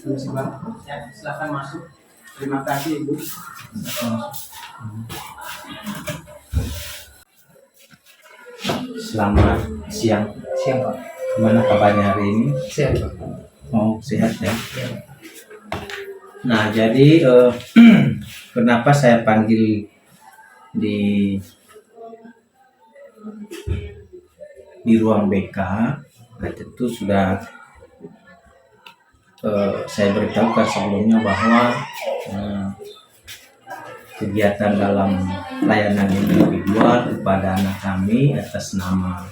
Permisi Bang, ya, silakan masuk. Terima kasih Ibu. Silakan masuk. Selamat siang. Siap, Pak. Gimana kabarnya hari ini? Siap, Pak. Oh, sehat ya. Ya. Nah, jadi kenapa saya panggil di ruang BK? Nah, tentu sudah saya beritahukan sebelumnya bahwa kegiatan dalam layanan individual kepada anak kami atas nama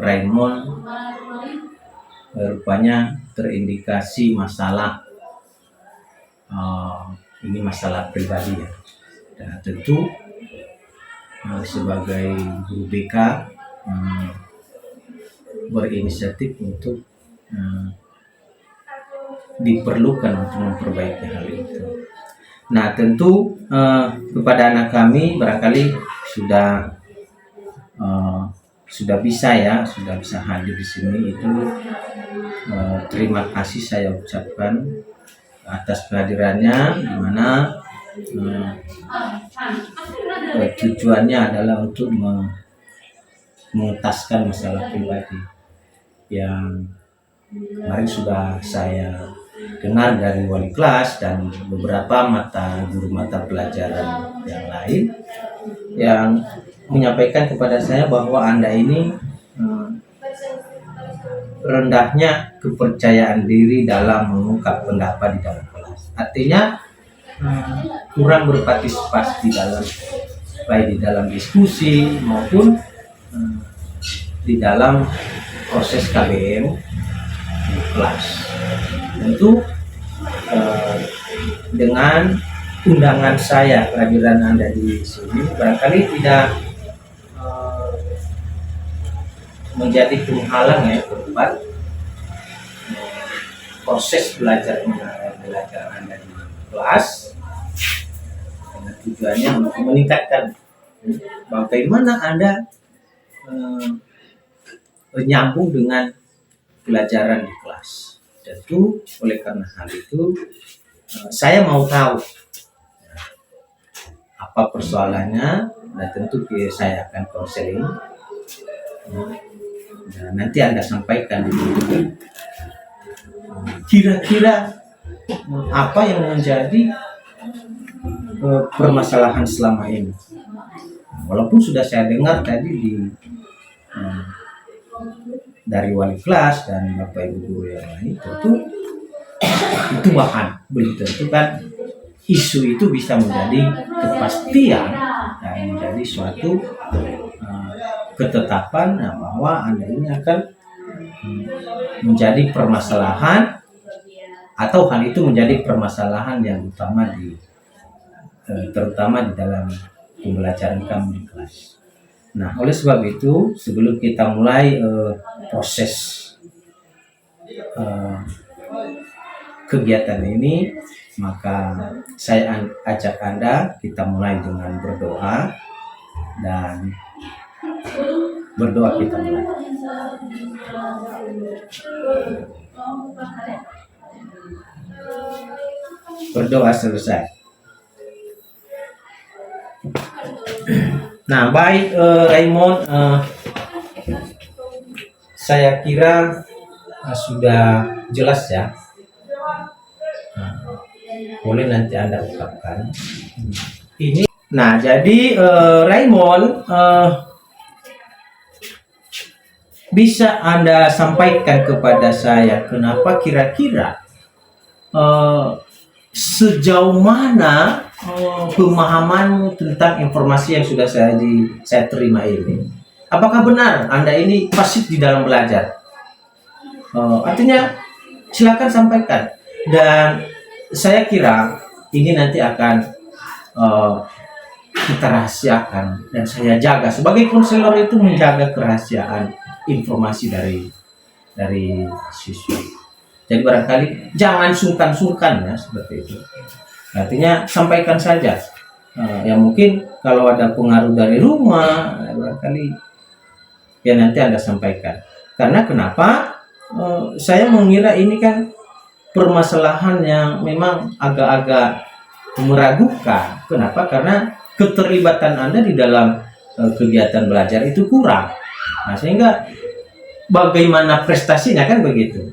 Raymond rupanya terindikasi masalah ini masalah pribadi ya. Dan tentu sebagai guru BK berinisiatif untuk diperlukan untuk memperbaiki hal itu. Nah, tentu kepada anak kami barangkali sudah bisa hadir di sini itu terima kasih saya ucapkan atas kehadirannya, di mana tujuannya adalah untuk mengentaskan masalah pribadi yang kemarin sudah saya dengar dari wali kelas dan beberapa guru mata pelajaran yang lain yang menyampaikan kepada saya bahwa Anda ini rendahnya kepercayaan diri dalam mengungkap pendapat di dalam kelas. Artinya kurang berpartisipasi baik di dalam diskusi maupun di dalam proses KBM di kelas. Tentu dengan undangan saya, kehadiran Anda di sini barangkali tidak menjadi penghalang ya buat proses belajar Anda di kelas, dengan tujuannya untuk meningkatkan bagaimana Anda nyambung dengan pelajaran di kelas. Tentu oleh karena hal itu saya mau tahu apa persoalannya, dan tentu saya akan konseling. Nah, nanti Anda sampaikan kira-kira apa yang menjadi permasalahan selama ini. Walaupun sudah saya dengar tadi dari wali kelas dan Bapak Ibu guru yang lain, tentu itu bahan, belum tentu kan isu itu bisa menjadi kepastian dan menjadi suatu ketetapan bahwa Anda ini akan menjadi permasalahan atau hal itu menjadi permasalahan yang utama terutama di dalam pembelajaran kamu di kelas. Nah, oleh sebab itu sebelum kita mulai proses kegiatan ini, maka saya ajak Anda kita mulai dengan berdoa, dan berdoa kita mulai. Berdoa selesai. Nah, baik Raymond, saya kira sudah jelas ya. Boleh nanti Anda ungkapkan. Ini. Nah, jadi Raymond, bisa Anda sampaikan kepada saya kenapa kira-kira sejauh mana pemahamanmu tentang informasi yang sudah saya terima ini? Apakah benar Anda ini pasif di dalam belajar? Artinya silakan sampaikan, dan saya kira ini nanti akan kita rahasiakan, dan saya jaga sebagai konselor itu menjaga kerahasiaan informasi dari siswa. Jadi barangkali jangan sungkan-sungkan ya seperti itu. Artinya sampaikan saja. Ya mungkin kalau ada pengaruh dari rumah, barangkali ya nanti Anda sampaikan. Karena kenapa? Saya mengira ini kan permasalahan yang memang agak-agak meragukan. Kenapa? Karena keterlibatan Anda di dalam kegiatan belajar itu kurang. Nah, sehingga bagaimana prestasinya kan begitu.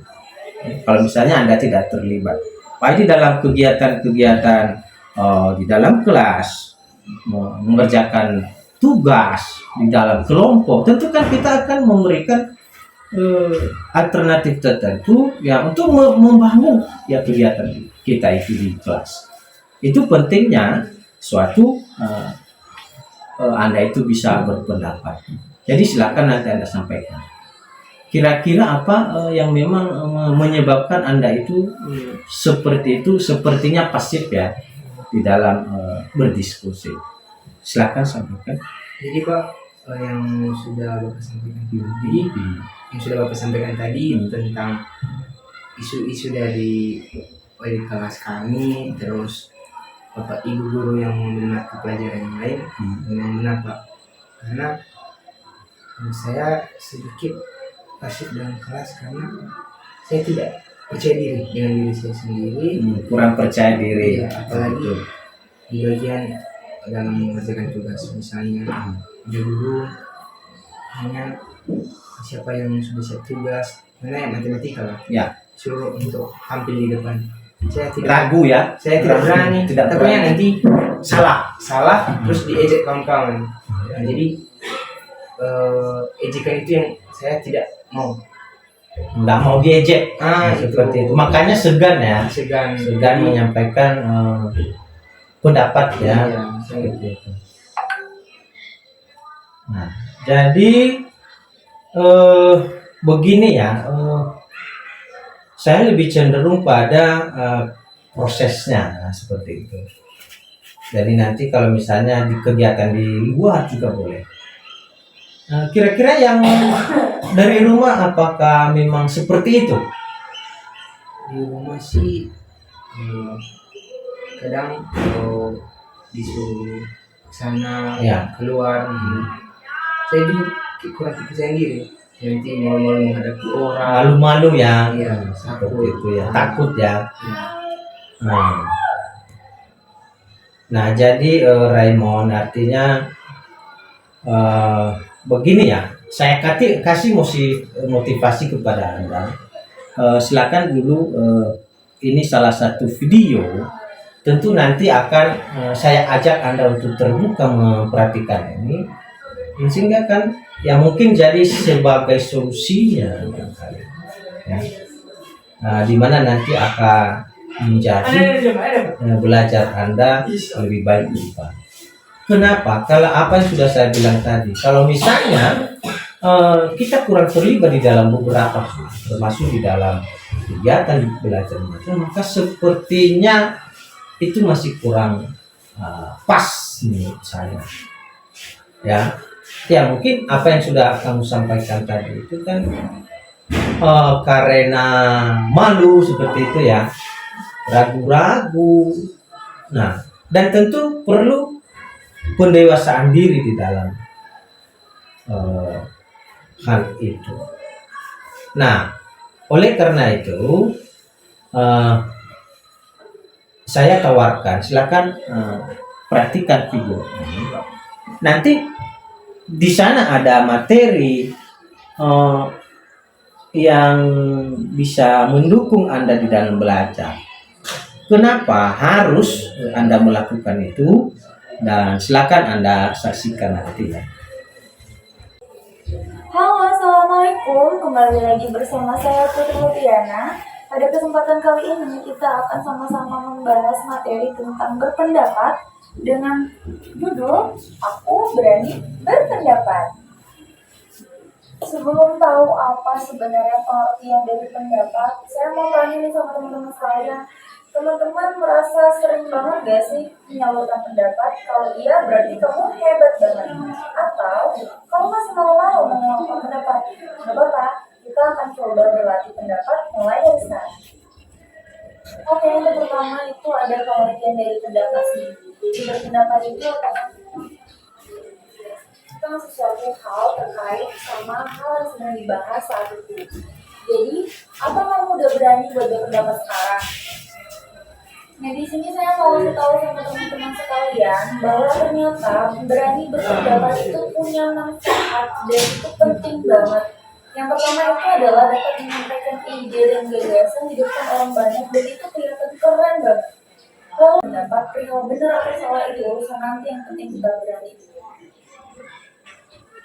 Kalau misalnya Anda tidak terlibat, baik di dalam kegiatan-kegiatan di dalam kelas, mengerjakan tugas di dalam kelompok, tentu kan kita akan memberikan alternatif tertentu ya untuk membangun ya kegiatan kita itu di kelas. Itu pentingnya suatu Anda itu bisa berpendapat. Jadi silakan nanti Anda sampaikan. Kira-kira apa yang memang menyebabkan Anda itu seperti itu, sepertinya pasif ya di dalam berdiskusi. Silakan sampaikan. Jadi Pak, yang sudah Bapak sampaikan tadi, yang sudah Bapak sampaikan tadi tentang isu-isu dari wali kelas kami, terus Bapak Ibu guru yang mengenal pelajaran yang lain, memang benar Pak. Karena saya sedikit pasif dalam kelas karena saya tidak percaya diri dengan diri saya sendiri, kurang percaya diri ya, apalagi di bagian dalam mengerjakan tugas, misalnya guru hanya siapa yang sudah siap tugas, mana yang matematika lah, ya, suruh untuk tampil di depan. Saya tidak ragu ya, saya tidak berani, takutnya nanti salah terus diejek kawan-kawan. Nah, jadi ejekan itu yang saya tidak mau. Nggak mau diejek, seperti itu. Makanya segan menyampaikan pendapat ya, seperti itu. Nah, jadi begini ya, saya lebih cenderung pada prosesnya seperti itu. Jadi nanti kalau misalnya di kegiatan di luar juga boleh. Kira-kira yang dari rumah apakah memang seperti itu? Di rumah sih kadang kalau disuruh sana ya, keluar, saya juga kurang percaya diri. Nanti malu-malu menghadapi orang. Malu-malu ya, takut itu ya, takut ya. Ya. Nah, jadi Raymond, artinya begini ya, saya kasih motivasi kepada Anda. Silakan dulu, ini salah satu video, tentu nanti akan saya ajak Anda untuk terbuka memperhatikan ini, sehingga kan ya mungkin jadi sebagai solusinya ya. Di mana nanti akan menjadi belajar Anda lebih baik juga. Kenapa? Kalau apa yang sudah saya bilang tadi, kalau misalnya kita kurang terlibat di dalam beberapa hal, termasuk di dalam kegiatan belajar maka sepertinya itu masih kurang pas menurut saya. Ya, mungkin apa yang sudah kamu sampaikan tadi itu kan karena malu seperti itu ya, ragu-ragu. Nah, dan tentu perlu pendewasaan diri di dalam hal itu. Nah, oleh karena itu saya tawarkan, silakan perhatikan video ini. Nanti di sana ada materi yang bisa mendukung Anda di dalam belajar. Kenapa harus Anda melakukan itu? Dan silakan Anda saksikan nanti ya. Halo, assalamualaikum. Kembali lagi bersama saya Putri Lutiana. Pada kesempatan kali ini kita akan sama-sama membahas materi tentang berpendapat dengan judul Aku Berani Berpendapat. Sebelum tahu apa sebenarnya pengertian dari pendapat, saya mau tanya nih sama teman-teman sekalian. Teman-teman merasa sering banget gak sih menyalurkan pendapat? Kalau iya berarti kamu hebat banget. Atau kamu masih malu-malu mengungkapkan pendapat? Gak apa-apa, kita akan coba berlatih pendapat mulai dari sekarang. Oke, yang pertama itu ada pengertian dari pendapat sendiri. Jadi berpendapat itu apa? Tentang sesuatu hal terkait sama hal yang sedang dibahas saat itu. Jadi, apa kamu udah berani buat berpendapat sekarang? Nah, di sini saya mau kasih tahu sama teman-teman sekalian bahwa ternyata berani berpendapat itu punya manfaat dan itu penting banget. Yang pertama itu adalah dapat menyampaikan ide dan gagasan di depan orang banyak dan itu kelihatan keren banget. Lalu pendapat perihal benar atau salah itu urusan nanti, yang penting kita berani.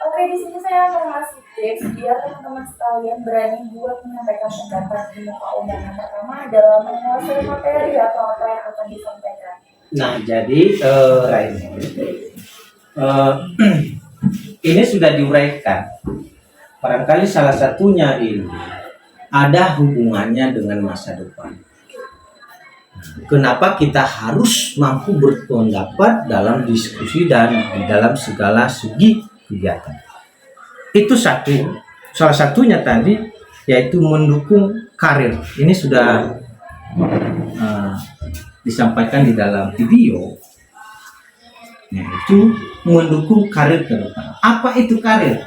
Oke, di sini saya mau ngasih tips biar teman-teman sekalian berani buat menyampaikan pendapat di muka umum. Yang pertama adalah menguasai materi atau apa yang akan disampaikan. Nah, jadi Raini, ini sudah diuraikan. Barangkali salah satunya ini ada hubungannya dengan masa depan. Kenapa kita harus mampu berpendapat dalam diskusi dan di dalam segala segi kegiatan? Itu salah satunya tadi yaitu mendukung karir. Ini sudah disampaikan di dalam video, yaitu mendukung karir ke depan. Apa itu karir?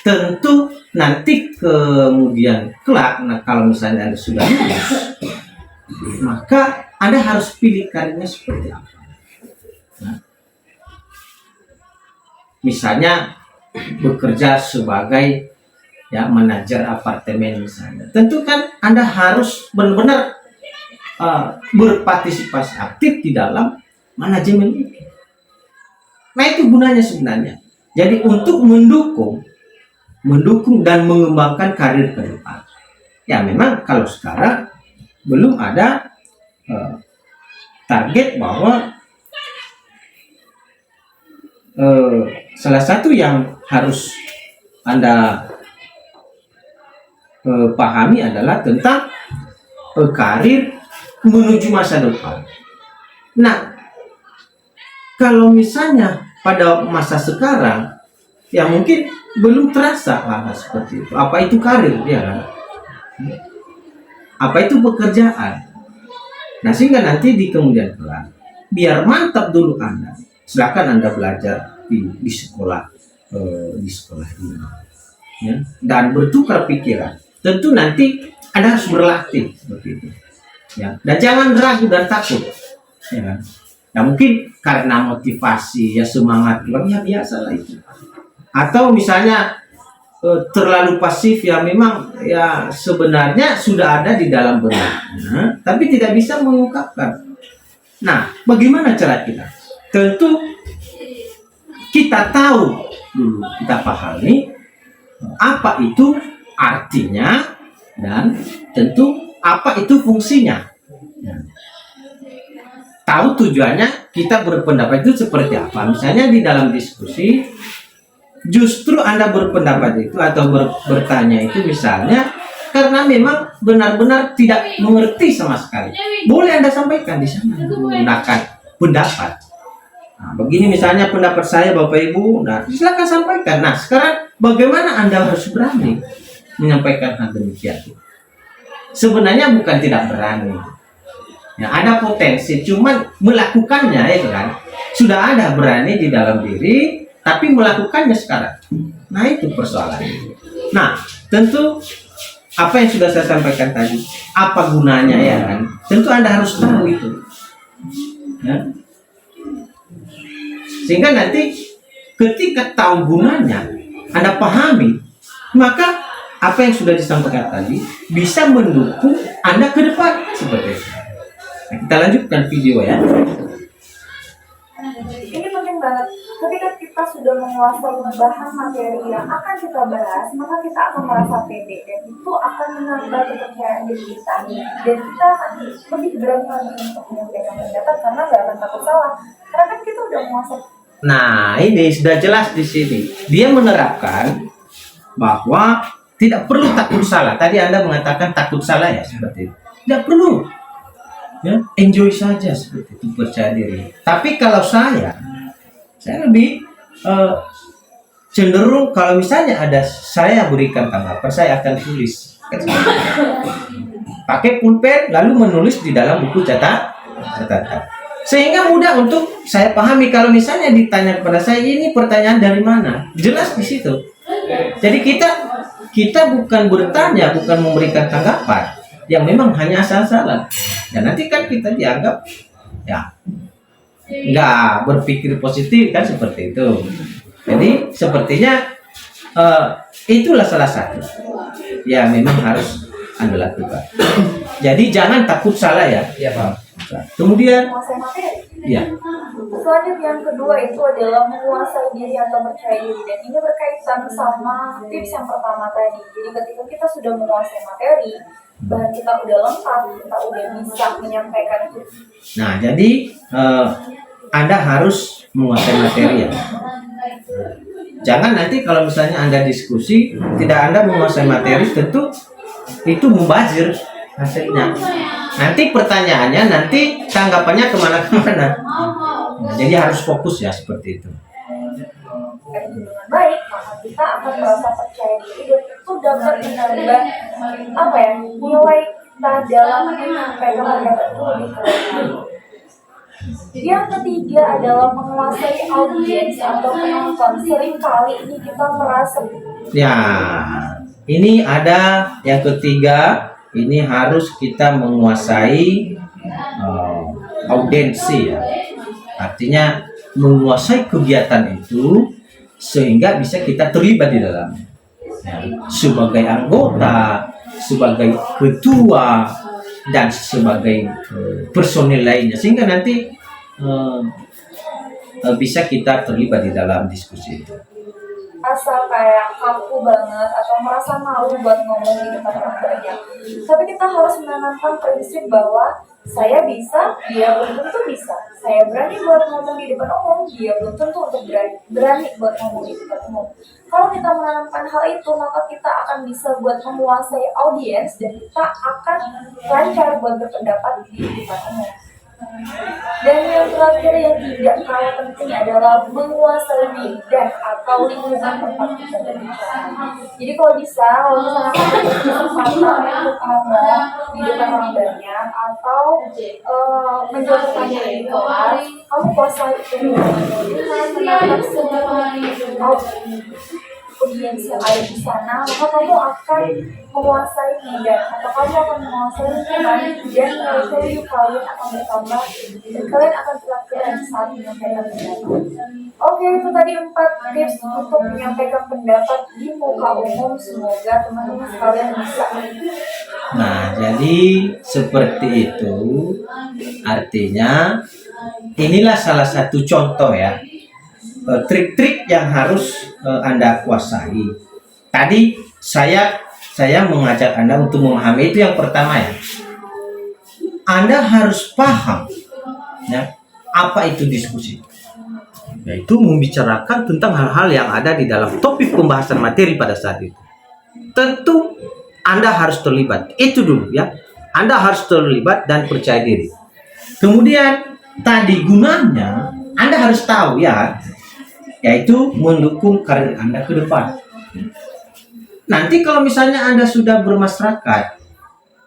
Tentu nanti kemudian kelak, nah kalau misalnya Anda sudah lulus, maka Anda harus pilih karirnya seperti apa. Nah, misalnya bekerja sebagai manajer apartemen misalnya, tentu kan Anda harus benar-benar berpartisipasi aktif di dalam manajemen itu. Nah, itu gunanya sebenarnya. Jadi untuk mendukung dan mengembangkan karir ke depan. Ya memang kalau sekarang belum ada target bahwa salah satu yang harus Anda pahami adalah tentang karir menuju masa depan. Nah, kalau misalnya pada masa sekarang, ya mungkin belum terasa hal seperti itu. Apa itu karir, ya kan? Apa itu pekerjaan? Nah, sehingga nanti di kemudian hari, biar mantap dulu Anda, silakan Anda belajar di sekolah ini, ya, dan bertukar pikiran. Tentu nanti Anda harus berlatih seperti itu, ya. Dan jangan ragu dan takut, ya kan? Ya mungkin karena motivasi, ya semangat, ya biasa lah itu. Atau misalnya terlalu pasif, ya memang ya sebenarnya sudah ada di dalam benaknya, tapi tidak bisa mengungkapkan. Nah, bagaimana cara kita? Tentu kita tahu dulu, kita pahami apa itu artinya dan tentu apa itu fungsinya. Tahu tujuannya kita berpendapat itu seperti apa. Misalnya di dalam diskusi, justru Anda berpendapat itu atau bertanya itu misalnya karena memang benar-benar tidak mengerti sama sekali. Boleh Anda sampaikan di sana menggunakan pendapat. Nah, begini misalnya pendapat saya Bapak Ibu, nah silakan sampaikan. Nah, sekarang bagaimana Anda harus berani menyampaikan hal demikian? Sebenarnya bukan tidak berani. Ya, ada potensi, cuman melakukannya ya kan. Sudah ada berani di dalam diri, tapi melakukannya sekarang. Nah, itu persoalannya. Nah, tentu apa yang sudah saya sampaikan tadi, apa gunanya ya kan? Tentu Anda harus tahu itu. Ya. Sehingga nanti ketika tahu gunanya, Anda pahami, maka apa yang sudah disampaikan tadi bisa mendukung Anda ke depan seperti itu. Nah, kita lanjutkan video ya. Ini penting banget. Ketika kita sudah menguasai bahan materi yang akan kita bahas, maka kita akan merasa pede dan itu akan menambah kepercayaan diri kita, dan kita akan lebih berani lagi untuk menyampaikan pendapat karena nggak akan takut salah. Karena kan kita udah menguasai. Nah, ini sudah jelas di sini. Dia menerapkan bahwa tidak perlu takut salah. Tadi Anda mengatakan takut salah ya seperti itu. Tidak perlu. Ya, enjoy saja seperti itu, percaya diri. Tapi kalau saya lebih cenderung kalau misalnya ada saya berikan tanggapan, saya akan tulis pakai pulpen lalu menulis di dalam buku catatan, sehingga mudah untuk saya pahami. Kalau misalnya ditanya kepada saya ini pertanyaan dari mana, jelas di situ. Jadi kita kita bukan bertanya, bukan memberikan tanggapan yang memang hanya asal-asalan. Dan nanti kan kita dianggap ya nggak berpikir positif kan seperti itu. Jadi sepertinya itulah salah satu yang memang harus Anda lakukan. Jadi jangan takut salah ya. Iya Pak. Kemudian Menguasai materi. ya, Selanjutnya yang kedua itu adalah menguasai diri atau percaya diri, dan ini berkaitan sama tips yang pertama tadi. Jadi ketika kita sudah menguasai materi, bahan kita udah lengkap, kita udah bisa menyampaikan itu. nah jadi Anda harus menguasai materi ya. Jangan nanti kalau misalnya Anda diskusi tidak Anda menguasai materi, tentu itu mubazir hasilnya. Nanti pertanyaannya, nanti tanggapannya kemana-kemana. Nah, jadi harus fokus ya seperti itu. Dan itu dengan baik, maka kita akan merasa percaya diri dan itu dapat menambah nilai kita dalam menyampaikan pendapat itu lebih keren. Yang ketiga adalah menguasai audiens atau penonton. Seringkali ini kita merasa Ya, ini ada yang ketiga. Ini harus kita menguasai audiensi ya. Artinya menguasai kegiatan itu sehingga bisa kita terlibat di dalam ya, sebagai anggota, sebagai ketua dan sebagai personil lainnya, sehingga nanti bisa kita terlibat di dalam diskusi itu. rasa kayak kaku banget atau merasa malu buat ngomong di depan orang banyak. Tapi kita harus menanamkan prinsip bahwa saya bisa, dia belum tentu bisa. Saya berani buat ngomong di depan umum, dia belum tentu untuk berani buat ngomong di depan umum. Kalau kita menanamkan hal itu, maka kita akan bisa buat menguasai audiens dan kita akan lancar buat berpendapat di depan umum. Dan yang terakhir yang tidak kalah penting adalah menguasai medan atau lingkungan tempat kita berbicara. Jadi kalau misalnya kamu kesempatan untuk ngomong di depan orang banyak atau menjawab pertanyaan di kelas, kamu kuasai itu dengan menatap seluruh audiens yang ada di sana, maka kamu akan menguasai medan atau kamu akan menguasai lingkungan dan value kalian akan bertambah dan kalian akan tetap keren saat menyampaikan pendapat. Oke, itu tadi 4 tips untuk menyampaikan pendapat di muka umum. Semoga teman-teman sekalian bisa. Nah, jadi seperti itu. Artinya inilah salah satu contoh ya, trik-trik yang harus Anda kuasai. Tadi saya mengajak Anda untuk memahami itu yang pertama ya. Anda harus paham ya, apa itu diskusi. Yaitu membicarakan tentang hal-hal yang ada di dalam topik pembahasan materi pada saat itu. Tentu Anda harus terlibat. Itu dulu ya. Anda harus terlibat dan percaya diri. Kemudian tadi gunanya Anda harus tahu ya, yaitu mendukung karir Anda ke depan. Nanti kalau misalnya Anda sudah bermasyarakat,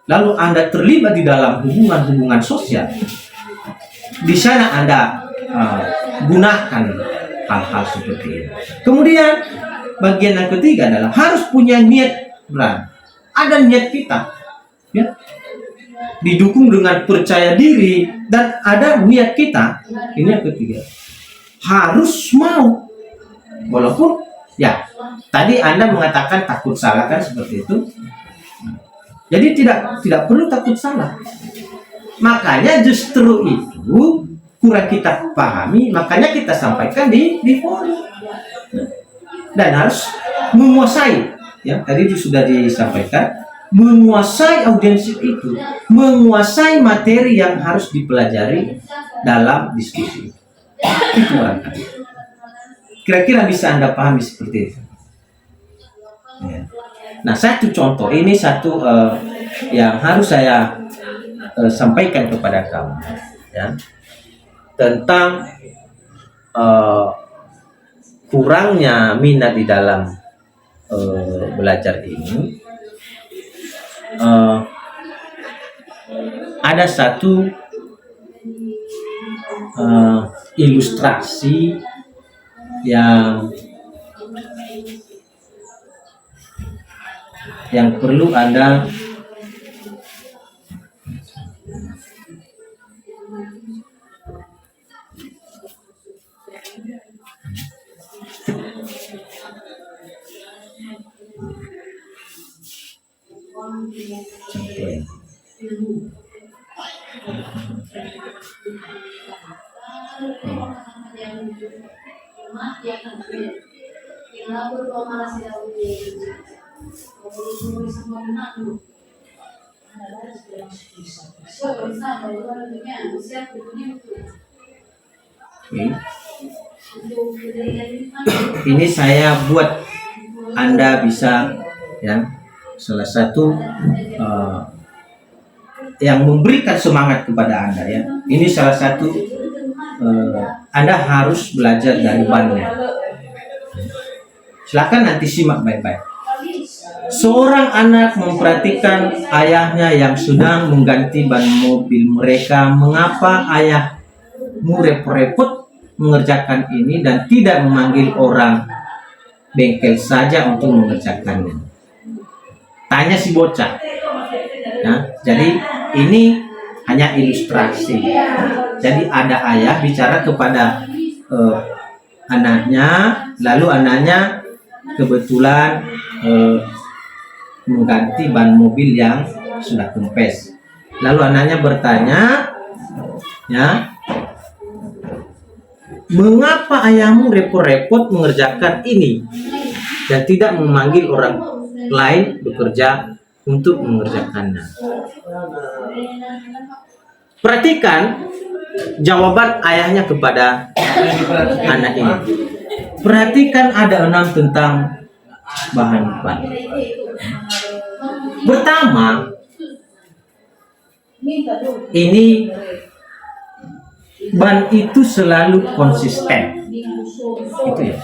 lalu Anda terlibat di dalam hubungan-hubungan sosial, di sana Anda gunakan hal-hal seperti ini. Kemudian bagian yang ketiga adalah harus punya niat benar. Ada niat kita, ya, didukung dengan percaya diri dan ada niat kita. Ini yang ketiga. Harus mau, walaupun ya tadi Anda mengatakan takut salah kan seperti itu. Jadi tidak perlu takut salah. Makanya justru itu kurang kita pahami, makanya kita sampaikan di forum. Dan harus menguasai, ya tadi itu sudah disampaikan, menguasai audiensi itu, menguasai materi yang harus dipelajari dalam diskusi. Itu barangkali. Kira-kira bisa Anda pahami seperti itu. Ya. Nah, satu contoh ini yang harus saya sampaikan kepada kamu, ya, tentang kurangnya minat di dalam belajar ini. Ada satu ilustrasi yang yang perlu Anda contoh. Oke. Ini saya buat Anda bisa, ya, salah satu yang memberikan semangat kepada Anda, ya. Ini salah satu Anda harus belajar dari bannya. Silakan nanti simak baik-baik. Seorang anak memperhatikan ayahnya yang sedang mengganti ban mobil mereka. Mengapa ayahmu repot-repot mengerjakan ini dan tidak memanggil orang bengkel saja untuk mengerjakannya? Tanya si bocah. Nah, jadi ini hanya ilustrasi. Jadi ada ayah bicara kepada anaknya, lalu anaknya kebetulan mengganti ban mobil yang sudah kempes. Lalu anaknya bertanya, ya, mengapa ayahmu repot-repot mengerjakan ini dan tidak memanggil orang lain bekerja untuk mengerjakannya? Perhatikan jawaban ayahnya kepada anak ini. Perhatikan ada 6 tentang bahan ban. Pertama, ini ban itu selalu konsisten. Itu ya.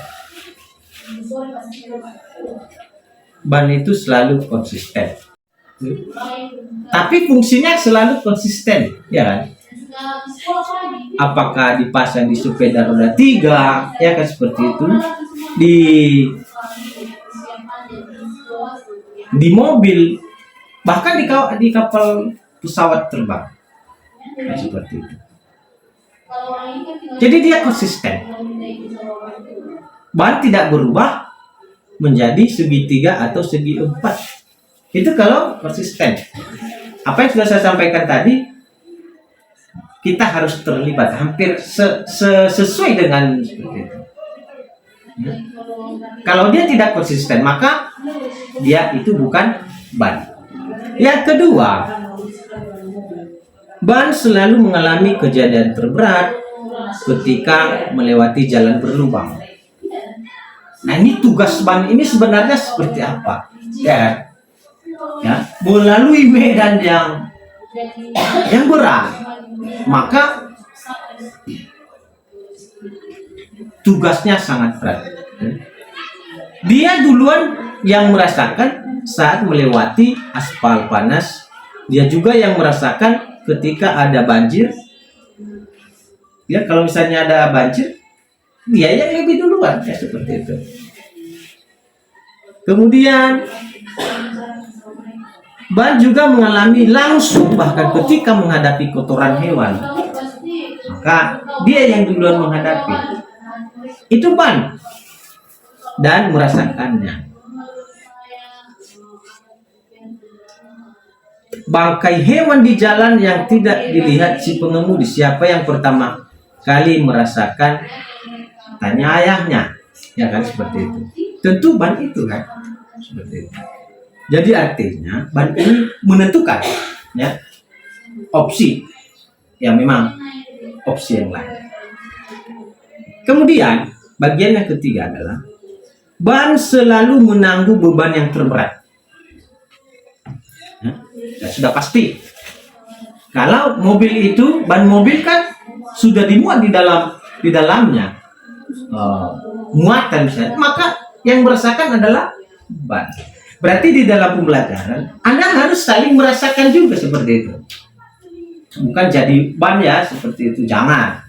Ban itu selalu konsisten. Tapi fungsinya selalu konsisten, ya kan? Apakah dipasang di sepeda roda 3, ya kan, seperti itu, di mobil, bahkan di kapal pesawat terbang, nah, seperti itu. Jadi dia konsisten. Ban tidak berubah menjadi segitiga atau segi 4. Itu kalau konsisten. Apa yang sudah saya sampaikan tadi, kita harus terlibat hampir sesuai dengan seperti itu. Ya. Kalau dia tidak konsisten, maka dia itu bukan ban. Yang kedua, ban selalu mengalami kejadian terberat ketika melewati jalan berlubang. Nah, ini tugas ban ini sebenarnya seperti apa? Ya, melalui medan yang berat, maka tugasnya sangat berat. Dia duluan yang merasakan saat melewati aspal panas. Dia juga yang merasakan ketika ada banjir. Ya, kalau misalnya ada banjir, dia yang lebih duluan, ya, seperti itu. Kemudian ban juga mengalami langsung, bahkan ketika menghadapi kotoran hewan, maka dia yang duluan menghadapi. Itu ban dan merasakannya. Bangkai hewan di jalan yang tidak dilihat si pengemudi, siapa yang pertama kali merasakan? Tanya ayahnya, ya kan, seperti itu. Tentu ban itu, kan, seperti itu. Jadi artinya ban ini menentukan, ya, opsi yang memang opsi yang lain. Kemudian bagian yang ketiga adalah ban selalu menanggung beban yang terberat. Ya, sudah pasti. Kalau mobil itu, ban mobil kan sudah dimuat di dalamnya muatan misalnya, maka yang merasakan adalah ban. Berarti di dalam pembelajaran Anda harus saling merasakan juga seperti itu. Bukan jadi ban, ya, seperti itu, jangan.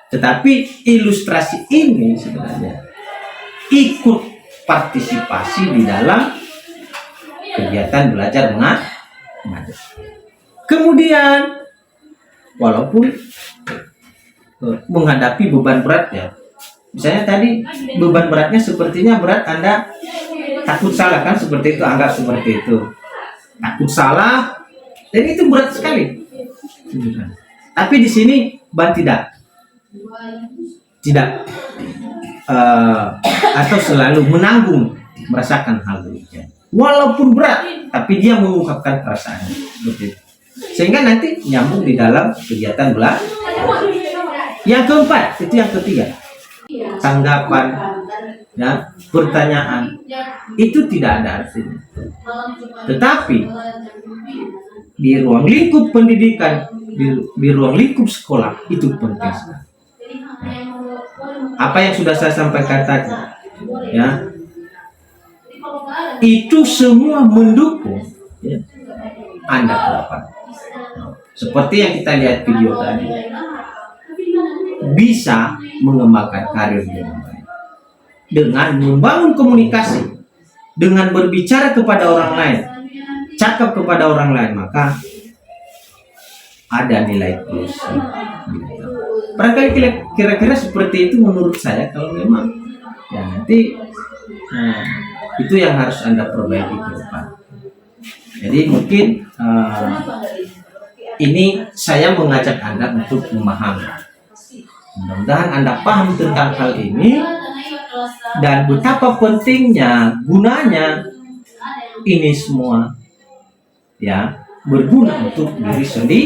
Tetapi ilustrasi ini sebenarnya ikut partisipasi di dalam kegiatan belajar mengajar. Kemudian walaupun menghadapi beban berat ya, misalnya tadi beban beratnya sepertinya berat, Anda takut salah kan, seperti itu, anggap seperti itu, takut salah, dan itu berat sekali. Tapi di sini tidak atau selalu menanggung merasakan hal demikian. Walaupun berat, tapi dia mengungkapkan perasaannya. Begitu. Sehingga nanti nyambung di dalam kegiatan belajar. Yang keempat, itu yang ketiga. Tanggapan, ya, pertanyaan, itu tidak ada artinya. Tetapi di ruang lingkup pendidikan, di ruang lingkup sekolah, itu penting sekali. Apa yang sudah saya sampaikan tadi, ya, itu semua mendukung, ya, Anda ke depan. Seperti yang kita lihat video tadi, bisa mengembangkan karir dengan baik dengan membangun komunikasi, dengan berbicara kepada orang lain, cakap kepada orang lain, maka ada nilai plus. Barangkali kira-kira seperti itu menurut saya. Kalau memang ya nanti itu yang harus Anda perbaiki ke depan. Jadi mungkin ini saya mengajak Anda untuk memahami. Mudah-mudahan Anda paham tentang hal ini dan betapa pentingnya, gunanya ini semua, ya, berguna untuk diri sendiri.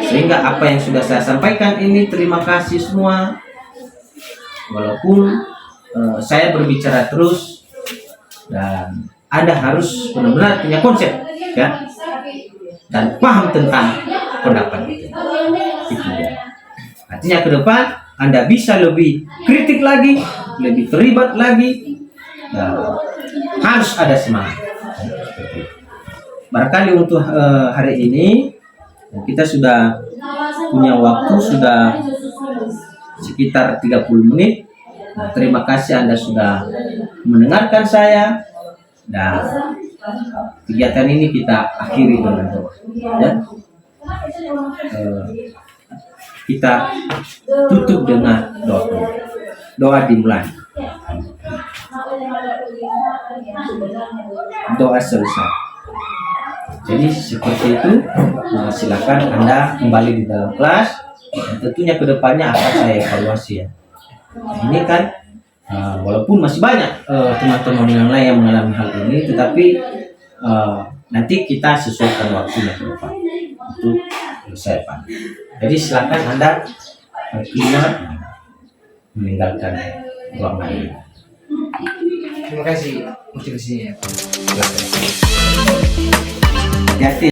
Sehingga apa yang sudah saya sampaikan ini, terima kasih semua. Walaupun saya berbicara terus, dan Anda harus benar-benar punya konsep, ya, dan paham tentang pendapat itu. Artinya ke depan Anda bisa lebih kritik lagi, lebih terlibat lagi, dan harus ada semangat. Barangkali untuk hari ini kita sudah punya waktu sudah sekitar 30 menit. Nah, terima kasih Anda sudah mendengarkan saya, dan kegiatan ini kita akhiri dengan doa, ya. Kita tutup dengan doa dimulai. Doa selesai. Jadi seperti itu. Silakan Anda kembali di dalam kelas. Dan tentunya kedepannya akan saya evaluasi, ya. Ini kan walaupun masih banyak teman-teman yang lain yang mengalami hal ini, tetapi nanti kita sesuaikan waktunya ke depan untuk selesai. Jadi silakan Anda keluar, meninggalkan ruangan ini. Terima kasih motivasinya. Hati-hati.